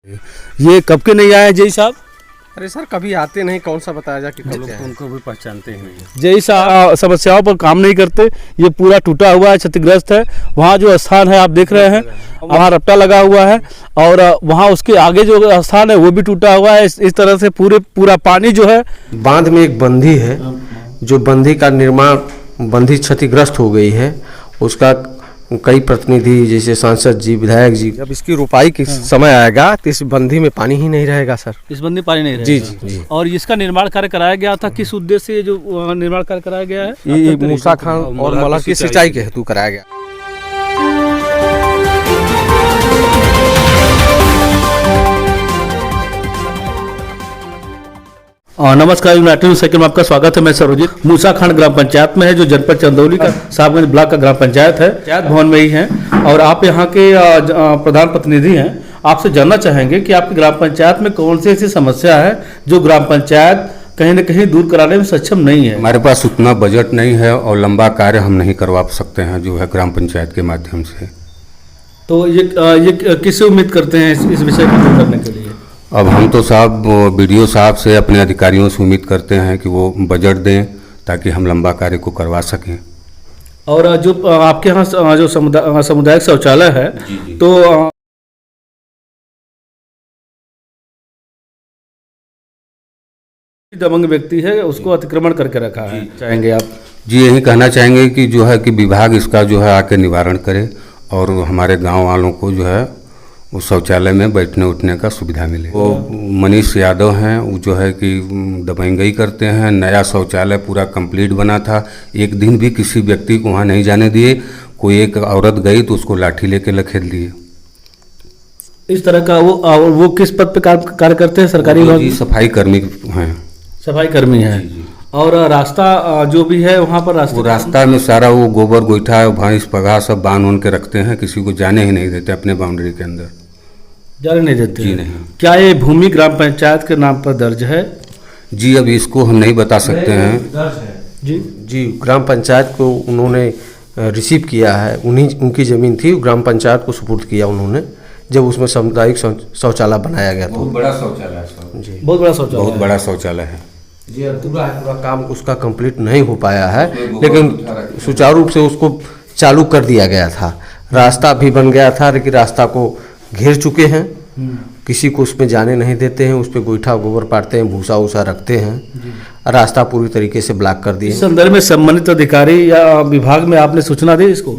ये कब के नहीं आए जय साहब? अरे सर कभी आते नहीं, कौन सा बताया जा कि कब लोग तो उनको भी पहचानते ही नहीं। जय साहब समस्याओं पर काम नहीं करते। ये पूरा टूटा हुआ है, क्षतिग्रस्त है। वहाँ जो स्थान है आप देख रहे हैं, वहाँ रपटा लगा हुआ है और वहाँ उसके आगे जो स्थान है वो भी टूटा हुआ है। इस तरह से पूरा पानी जो है, बांध में एक बंधी है, जो बंधी का निर्माण, बंधी क्षतिग्रस्त हो गई है। उसका कई प्रतिनिधि जैसे सांसद जी, विधायक जी, जब इसकी रोपाई के समय आएगा तो इस बंधी में पानी ही नहीं रहेगा सर। इस बंदी पानी नहीं रहेगा। जी जी जी। और इसका निर्माण कार्य कराया गया था, किस उद्देश्य से जो निर्माण कार्य कराया गया है? ये मूसा खान और मला की सिंचाई के हेतु कराया गया। नमस्कार, यूनाइटेड न्यूज़ सेकंड में आपका स्वागत है। मैं सरोजित मूसा खान ग्राम पंचायत में है, जो जनपद चंदौली का साहबगंज ब्लॉक का ग्राम पंचायत है। पंचायत भवन में ही हैं और आप यहाँ के प्रधान प्रतिनिधि हैं। आपसे जानना चाहेंगे कि आपकी ग्राम पंचायत में कौन सी ऐसी समस्या है जो ग्राम पंचायत कहीं न कहीं दूर कराने में सक्षम नहीं है? हमारे पास उतना बजट नहीं है और लंबा कार्य हम नहीं करवा सकते हैं जो है ग्राम पंचायत के माध्यम से। तो ये किससे उम्मीद करते हैं इस विषय को दूर करने के लिए? अब हम तो साहब बीडीओ साहब से, अपने अधिकारियों से उम्मीद करते हैं कि वो बजट दें ताकि हम लंबा कार्य को करवा सकें। और जो आपके यहाँ जो सामुदायिक शौचालय है, तो दबंग व्यक्ति है उसको अतिक्रमण करके रखा है, चाहेंगे आप? जी, यही कहना चाहेंगे कि जो है कि विभाग इसका जो है आके निवारण करे और हमारे गांव वालों को जो है उस शौचालय में बैठने उठने का सुविधा मिले। वो मनीष यादव हैं, वो जो है कि दबंगई करते हैं। नया शौचालय पूरा कंप्लीट बना था, एक दिन भी किसी व्यक्ति को वहाँ नहीं जाने दिए। कोई एक औरत गई तो उसको लाठी लेके लखेल दिए। इस तरह का वो किस पद पे कार्य करते हैं? सरकारी विभाग? सफाई कर्मी हैं। सफाई कर्मी हैं। और रास्ता जो भी है वहाँ पर रास्ता में सारा वो गोबर गोईठा भैंस पगहा सब बांध के रखते हैं, किसी को जाने ही नहीं देते, अपने बाउंड्री के अंदर जाने नहीं देते। जी नहीं। क्या ये भूमि ग्राम पंचायत के नाम पर दर्ज है? जी, अब इसको हम नहीं बता सकते हैं। दर्ज है जी। जी, ग्राम पंचायत को उन्होंने रिसीव किया है, उनकी ज़मीन थी, ग्राम पंचायत को सुपुर्द किया उन्होंने, जब उसमें सामुदायिक शौचालय बनाया गया था। बहुत बड़ा शौचालय है जी, बहुत बड़ा शौचालय, बहुत बड़ा शौचालय है जी। पूरा काम उसका कंप्लीट नहीं हो पाया है, लेकिन सुचारू रूप से उसको चालू कर दिया गया था। रास्ता भी बन गया था, लेकिन रास्ता को घेर चुके हैं, किसी को उसमें जाने नहीं देते हैं। उस पर गोईठा गोबर पाड़ते हैं, भूसा वूसा रखते हैं, रास्ता पूरी तरीके से ब्लॉक कर दिए। इस संदर्भ में संबंधित अधिकारी या विभाग में आपने सूचना दी इसको?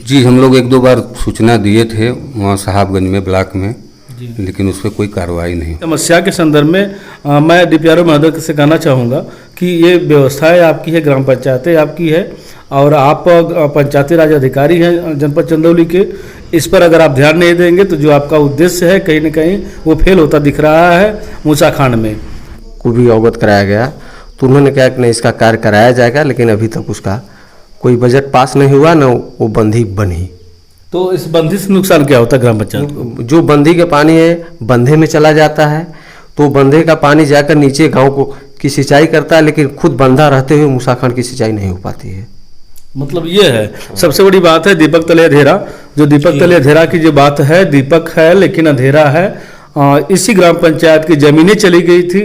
जी, हम लोग एक दो बार सूचना दिए थे वहाँ साहबगंज में ब्लॉक में, लेकिन उस पर कोई कार्रवाई नहीं। समस्या के संदर्भ में मैं डीपीआरओ महोदय से कहना चाहूँगा कि ये व्यवस्थाएं आपकी है, ग्राम पंचायतें आपकी है और आप पंचायती राज अधिकारी हैं जनपद चंदौली के। इस पर अगर आप ध्यान नहीं देंगे तो जो आपका उद्देश्य है कहीं न कहीं वो फेल होता दिख रहा है। मूसा खान में को भी अवगत कराया गया तो उन्होंने कहा कि नहीं, इसका कार्य कराया जाएगा, लेकिन अभी तक उसका कोई बजट पास नहीं हुआ, न वो बंधी बनी। तो इस बंधी से नुकसान क्या होता है ग्राम पंचायत को? जो बंधी के पानी है बंधे में चला जाता है, तो बंधे का पानी जाकर नीचे गांव को की सिंचाई करता है, लेकिन खुद बंधा रहते हुए मूसा खान की सिंचाई नहीं हो पाती है। मतलब ये है सबसे बड़ी बात है। दीपक तले अंधेरा, जो दीपक तले अंधेरा की जो बात है, दीपक है लेकिन अंधेरा है। इसी ग्राम पंचायत की जमीनें चली गई थी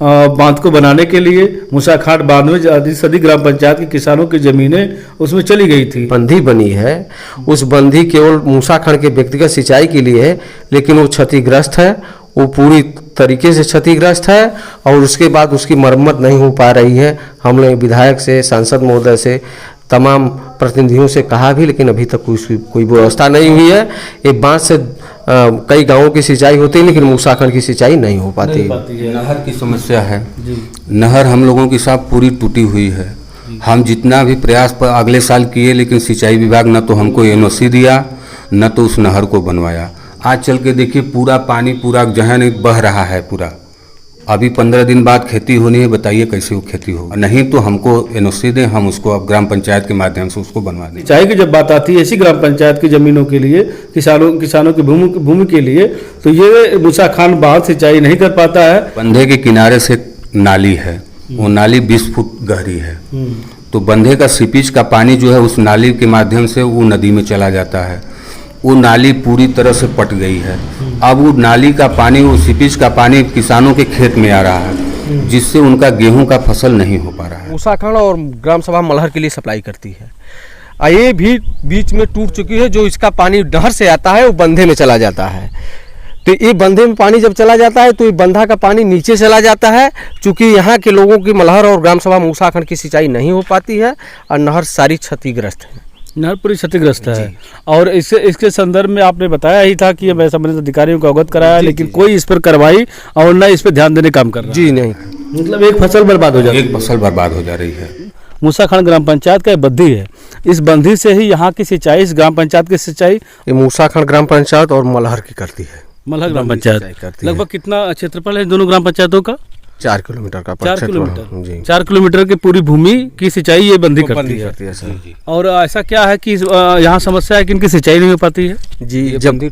बांध को बनाने के लिए। मूसा खान बांध में सदी ग्राम पंचायत के किसानों की जमीनें उसमें चली गई थी। बंधी बनी है, उस बंधी केवल मूसा खान के व्यक्तिगत सिंचाई के लिए है, लेकिन वो क्षतिग्रस्त है, वो पूरी तरीके से क्षतिग्रस्त है और उसके बाद उसकी मरम्मत नहीं हो पा रही है। हमने विधायक से, सांसद महोदय से, तमाम प्रतिनिधियों से कहा भी, लेकिन अभी तक कोई व्यवस्था नहीं हुई है। ये बांध से कई गांवों की सिंचाई होती है, लेकिन मूसा खान की सिंचाई नहीं हो पाती है। नहर की समस्या है। नहर हम लोगों की साहब पूरी टूटी हुई है। हम जितना भी प्रयास पर अगले साल किए, लेकिन सिंचाई विभाग न तो हमको एनओसी दिया, न तो उस नहर को बनवाया। आज चल के देखिए पूरा पानी पूरा जहाँ नहीं बह रहा है पूरा। अभी 15 दिन बाद खेती होनी है, बताइए कैसे वो खेती होगी? नहीं तो हमको एनओसी दें, हम उसको अब ग्राम पंचायत के माध्यम से उसको बनवा दें। सिंचाई की जब बात आती है इसी ग्राम पंचायत की जमीनों के लिए, किसानों की भूमि के लिए, तो ये मूसा खान बांध सिंचाई नहीं कर पाता है। बंधे के किनारे से नाली है, वो नाली 20 फुट गहरी है, तो बंधे का सीपेज का पानी जो है उस नाली के माध्यम से वो नदी में चला जाता है। वो नाली पूरी तरह से पट गई है। अब वो नाली का पानी, वो सीपेज का पानी किसानों के खेत में आ रहा है, जिससे उनका गेहूं का फसल नहीं हो पा रहा है। मूसाखंड और ग्राम सभा मलहर के लिए सप्लाई करती है। ये भी बीच में टूट चुकी है। जो इसका पानी नहर से आता है वो बंधे में चला जाता है। तो ये बंधे में पानी जब चला जाता है तो ये बंधा का पानी नीचे चला जाता है। चूँकि यहाँ के लोगों की मलहर और ग्राम सभा मूसाखंड की सिंचाई नहीं हो पाती है और नहर सारी क्षतिग्रस्त है। नहर पूरी क्षतिग्रस्त है। और इसके संदर्भ में आपने बताया ही था कि मैं संबंधित अधिकारियों को अवगत कराया, लेकिन कोई इस पर कार्रवाई और न इस पर ध्यान देने काम कर रहा है। जी नहीं, मतलब एक फसल बर्बाद हो जाती है। एक फसल बर्बाद हो जा रही है। मूसाखंड ग्राम पंचायत का एक बंधी है, इस बंधी से ही यहाँ की सिंचाई, इस ग्राम पंचायत की सिंचाई ये मूसाखंड ग्राम पंचायत और मलहर की करती है। मलहर ग्राम पंचायत लगभग कितना क्षेत्रफल है दोनों ग्राम पंचायतों का? 4 किलोमीटर का 4 जी। किलोमीटर 4 किलोमीटर की पूरी भूमि की सिंचाई ये बंदी करती है सर। और ऐसा क्या है कि यहाँ समस्या है कि इनकी सिंचाई नहीं हो पाती है? जी, ये जब बंदी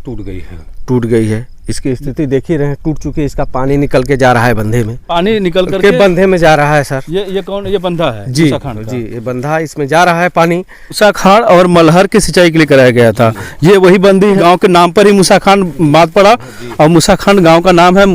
टूट गई है। इसकी स्थिति देख ही रहे हैं, टूट चुकी है। इसका पानी निकल के जा रहा है बंधे में, पानी निकल के करके बंधे में जा रहा है सर। ये कौन, ये बंधा है जी मूसाखंड का? जी, ये बंधा, इसमें जा रहा है पानी। मूसाखंड और मलहर की सिंचाई के लिए कराया गया था। ये वही बंदी है, गांव के नाम पर ही मूसाखंड बांध पड़ा और मूसाखंड गांव का नाम है।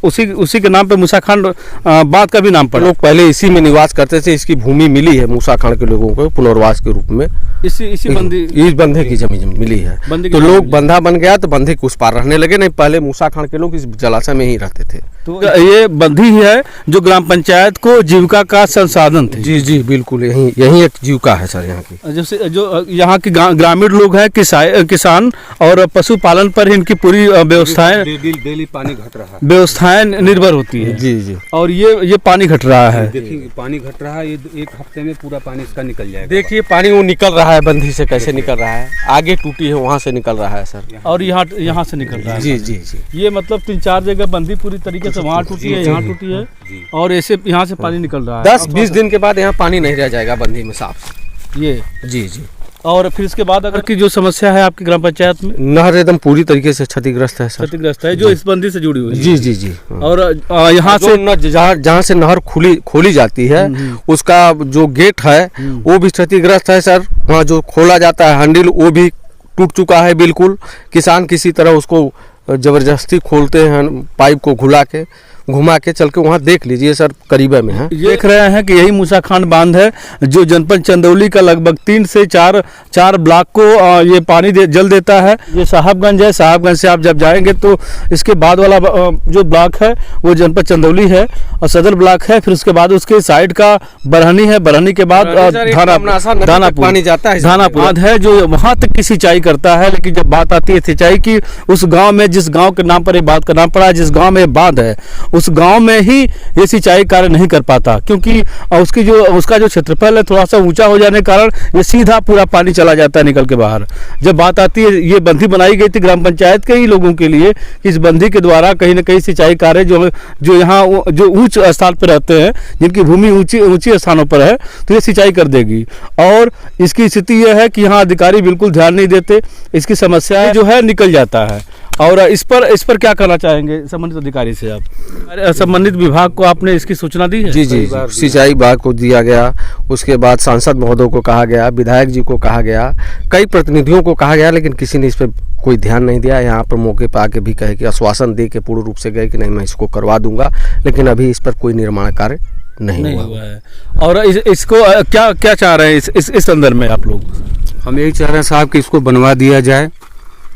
उसी के नाम पे मूसाखंड बांध का भी नाम पड़ा। लोग पहले इसी में निवास करते थे। इसकी भूमि मिली है मूसाखंड के लोगों को पुनर्वास के रूप में। इसी बंदी, इस बंधे की जमीन मिली है। तो लोग बंधा बन गया तो बंधे के उस पार रहने लगे। नहीं, पहले मूसाखंड के लोग इस जलाशय में ही रहते थे। तो ये बंधी है जो ग्राम पंचायत को जीविका का संसाधन थे। जी जी बिल्कुल, यही एक जीविका है सर यहाँ की। जैसे जो यहाँ के ग्रामीण लोग हैं, किसान और पशुपालन पर इनकी पूरी व्यवस्थाएं डेली पानी घट रहा है, व्यवस्थाएं निर्भर होती है। जी जी। और ये पानी घट रहा है। देखिए पानी घट रहा है, ये 1 हफ्ते में पूरा पानी इसका निकल जाएगा। देखिए पानी वो निकल रहा है बंधी से, कैसे निकल रहा है, आगे टूटी है वहाँ से निकल रहा है सर। और यहाँ से निकल रहा है। जी जी जी। ये मतलब 3-4 जगह बंदी पूरी तरीके से वहाँ टूटी है, यहाँ टूटी है और ऐसे यहाँ से पानी निकल रहा है। 10-20 दिन के बाद यहाँ पानी नहीं रह जाएगा बंधी में साफ। ये जी जी। और फिर इसके बाद अगर की जो समस्या है आपकी ग्राम पंचायत में, नहर एकदम पूरी तरीके से क्षतिग्रस्त है सर। क्षतिग्रस्त है जो इस बंदी से जुड़ी हुई है। जी जी जी। और यहाँ से जहाँ से नहर खोली जाती है उसका जो गेट है वो भी क्षतिग्रस्त है सर। वहाँ जो खोला जाता है हैंडल वो भी टूट चुका है बिल्कुल। किसान किसी तरह उसको जबरदस्ती खोलते हैं, पाइप को घुमा के चल के वहाँ देख लीजिए सर, करीबा में है। देख रहे हैं कि यही मूसाखंड बांध है जो जनपद चंदौली का लगभग 3 से 4 ब्लॉक को ये पानी जल देता है। ये साहबगंज है, साहबगंज से आप जब जाएंगे तो इसके बाद वाला जो ब्लॉक है वो जनपद चंदौली है और सदर ब्लॉक है। फिर उसके बाद उसके साइड का बरहनी है, बरहनी के बाद दानापुर पानी जाता है, दानापुर है जो वहाँ तक की सिंचाई करता है। लेकिन जब बात आती है सिंचाई की, उस गाँव में, जिस गाँव के नाम पर ये बात का नाम पड़ा, जिस गाँव में बांध है उस गांव में ही ये सिंचाई कार्य नहीं कर पाता, क्योंकि उसका जो क्षेत्रफल है थोड़ा सा ऊंचा हो जाने के कारण ये सीधा पूरा पानी चला जाता है निकल के बाहर। जब बात आती है, ये बंधी बनाई गई थी ग्राम पंचायत के ही लोगों के लिए कि इस बंधी के द्वारा कहीं ना कहीं सिंचाई कार्य जो यहाँ जो उच्च स्थान पर रहते हैं, जिनकी भूमि ऊंची स्थानों पर है, तो ये सिंचाई कर देगी। और इसकी स्थिति यह है कि यहाँ अधिकारी बिल्कुल ध्यान नहीं देते, इसकी समस्या जो है निकल जाता है। और इस पर क्या करना चाहेंगे संबंधित अधिकारी से आप? संबंधित विभाग को आपने इसकी सूचना दी है? जी जी, सिंचाई विभाग को दिया गया, उसके बाद सांसद महोदय को कहा गया, विधायक जी को कहा गया, कई प्रतिनिधियों को कहा गया, लेकिन किसी ने इस पर कोई ध्यान नहीं दिया। यहाँ पर मौके पर आके भी कहे कि आश्वासन दे के पूर्ण रूप से गए कि नहीं मैं इसको करवा दूंगा, लेकिन अभी इस पर कोई निर्माण कार्य नहीं हुआ है। और इसको क्या चाह रहे हैं इस संदर्भ में आप लोग? हम यही चाह रहे हैं साहब कि इसको बनवा दिया जाए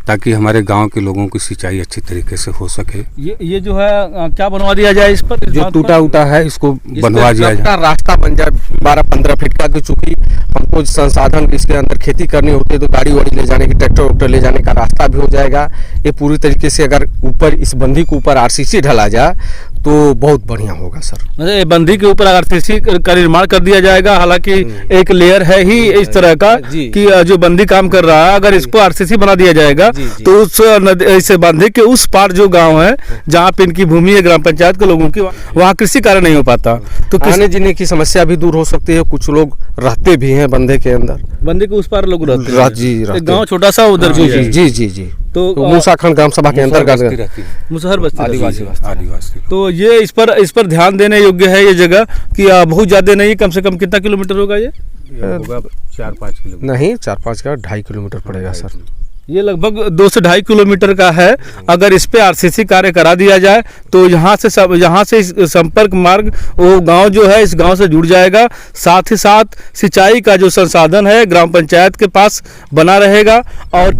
ताकि हमारे गांव के लोगों की सिंचाई अच्छी तरीके से हो सके। ये जो है क्या बनवा दिया जाए इस पर? जो टूटा उटा है इसको बनवा दिया जाए, रास्ता बन जाए 12-15 फीट का। चूंकि हमको संसाधन इसके अंदर खेती करनी होती है तो गाड़ी वाड़ी ले जाने की, ट्रैक्टर ले जाने का रास्ता भी हो जाएगा। ये पूरी तरीके से अगर ऊपर इस बंधी के ऊपर आरसीसी ढला जाए तो बहुत बढ़िया होगा सर। बंधी के ऊपर आरसीसी का निर्माण कर दिया जाएगा। हालांकि एक लेयर है ही इस तरह का कि जो बंधी काम कर रहा है, अगर इसको आरसीसी बना दिया जाएगा तो इस बंधी के उस पार जो गांव है जहाँ पे इनकी भूमि है ग्राम पंचायत के लोगों की, वहाँ कृषि कार्य नहीं हो पाता, तो आने जाने की समस्या भी दूर हो सकती है। कुछ लोग रहते भी हैं बंधे के अंदर, बंधे के उस पार लोग रहते हैं। गाँव छोटा सा उधर भी है। जी जी जी। तो मूसाखंड ग्राम सभा के अंतर्गत मुसहर बस्ती आदिवासी। तो ये इस पर ध्यान देने योग्य है ये जगह कि बहुत ज्यादा नहीं, कम से कम कितना किलोमीटर होगा ये? होगा 4-5 किलोमीटर। नहीं, 4-5 का 2.5 किलोमीटर पड़ेगा सर। ये लगभग 2 से 2.5 किलोमीटर का है। अगर इस पे आरसीसी कार्य करा दिया जाए तो यहाँ से इस संपर्क मार्ग वो गांव जो है इस गांव से जुड़ जाएगा। साथ ही साथ सिंचाई का जो संसाधन है ग्राम पंचायत के पास बना रहेगा। और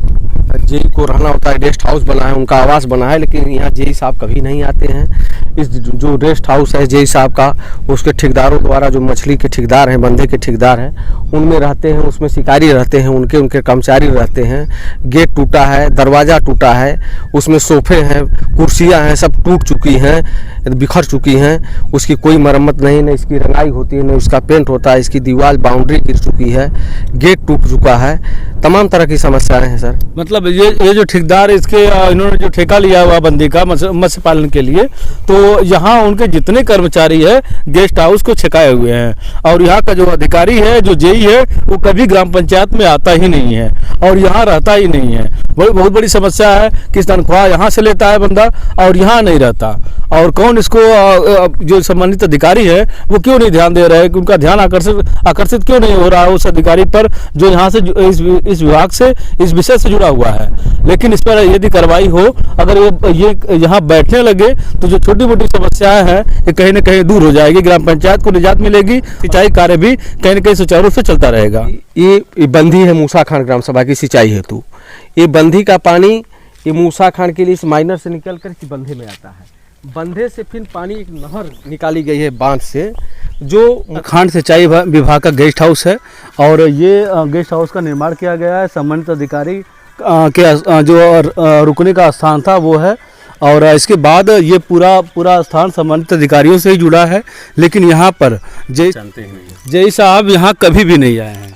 जेई को रहना होता है, गेस्ट हाउस बना है, उनका आवास बना है, लेकिन यहाँ जेई साहब कभी नहीं आते हैं। इस जो गेस्ट हाउस है जेई साहब का, उसके ठेकेदारों द्वारा, जो मछली के ठेकेदार हैं, बंधे के ठेकेदार हैं, उनमें रहते हैं, उसमें शिकारी रहते हैं, उनके कर्मचारी रहते हैं। गेट टूटा है, दरवाज़ा टूटा है, उसमें सोफे हैं, कुर्सियाँ हैं, सब टूट चुकी हैं, बिखर चुकी हैं। उसकी कोई मरम्मत नहीं, न इसकी रंगाई होती है, न इसका पेंट होता है। इसकी दीवार बाउंड्री गिर चुकी है, गेट टूट चुका है, तमाम तरह की समस्याएं हैं सर। मतलब ये जो ठेकेदार इसके इन्होंने जो ठेका लिया हुआ बंदी का मत्स्य पालन के लिए, तो यहाँ उनके जितने कर्मचारी है गेस्ट हाउस को छकाए हुए हैं। और यहाँ का जो अधिकारी है, जो जेई है, वो कभी ग्राम पंचायत में आता ही नहीं है और यहाँ रहता ही नहीं है। बहुत बड़ी समस्या है कि तनख्वाह यहाँ से लेता है बंदा और यहाँ नहीं रहता। और कौन इसको जो संबंधित अधिकारी है वो क्यों नहीं ध्यान दे रहे हैं कि उनका ध्यान आकर्षित क्यों नहीं हो रहा है उस अधिकारी पर जो यहाँ से इस विभाग से, इस विषय से जुड़ा हुआ है। लेकिन इस पर यदि कार्रवाई हो, अगर ये यहाँ बैठने लगे तो जो छोटी मोटी समस्याएं हैं ये कहीं ना कहीं दूर हो जाएगी, ग्राम पंचायत को निजात मिलेगी, सिंचाई कार्य भी कहीं ना कहीं सुचारू रूप से चलता रहेगा। ये बंधी है मूसा खान ग्राम सभा की सिंचाई हेतु। ये बंधी का पानी ये मूसा खान के लिए इस माइनर से निकल कर इस बंधे में आता है। बंधे से फिर पानी एक नहर निकाली गई है बांध से, जो खान सिंचाई विभाग का गेस्ट हाउस है। और ये गेस्ट हाउस का निर्माण किया गया है। संबंधित अधिकारी के जो रुकने का स्थान था वो है। और इसके बाद ये पूरा स्थान संबंधित अधिकारियों से ही जुड़ा है। लेकिन यहाँ पर जय साहब यहाँ कभी भी नहीं आए हैं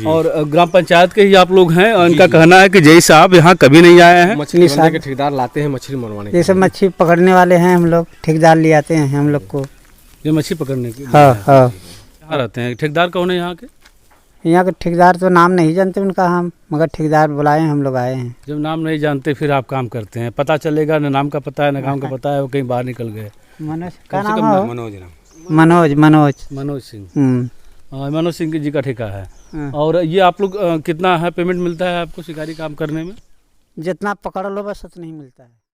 और ग्राम पंचायत के ही आप लोग हैं। और इनका कहना है कि जय साहब यहाँ कभी नहीं आए हैं। मछली बंधे के ठेकेदार लाते हैं मछली मरवाने के। ये सब मच्छी पकड़ने वाले हैं, हम लोग ठेकेदार ले आते हैं हम लोग को। ये मछली पकड़ने की? हाँ हाँ। कहाँ रहते हैं ठेकेदार? कौन है यहाँ के? यहाँ के ठेकेदार तो नाम नहीं जानते उनका हम, मगर ठेकेदार बुलाए हैं, हम लोग आए हैं। जब नाम नहीं जानते फिर आप काम करते हैं, पता चलेगा न नाम का पता है न काम का पता है, वो कहीं बाहर निकल गए। मनोज का नाम है? मनोज सिंह। मनोज सिंह जी का ठेका है। और ये आप लोग कितना है पेमेंट मिलता है आपको शिकारी काम करने में? जितना पकड़ लो बस उतना ही मिलता है।